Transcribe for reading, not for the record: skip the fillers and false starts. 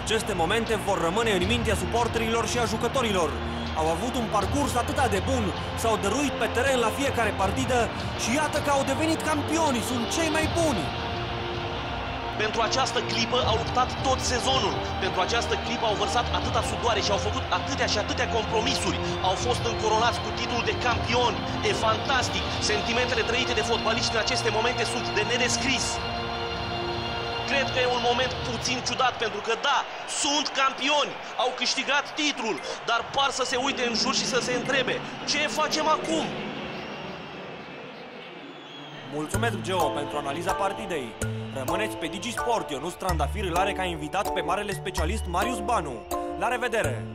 Aceste momente vor rămâne în mintea suporterilor și a jucătorilor. Au avut un parcurs atât de bun, s-au dăruit pe teren la fiecare partidă și iată că au devenit campioni, sunt cei mai buni. Pentru această clipă au luptat tot sezonul. Pentru această clipă au vărsat atâta sudoare și au făcut atâtea și atâtea compromisuri. Au fost încoronați cu titlul de campioni. E fantastic! Sentimentele trăite de fotbaliști în aceste momente sunt de nedescris. Cred că e un moment puțin ciudat, pentru că da, sunt campioni, au câștigat titlul, dar par să se uite în jur și să se întrebe: ce facem acum? Mulțumesc, Geo, pentru analiza partidei. Rămâneți pe DigiSport. Ionuț Trandafir îl are ca invitat pe marele specialist Marius Banu. La revedere!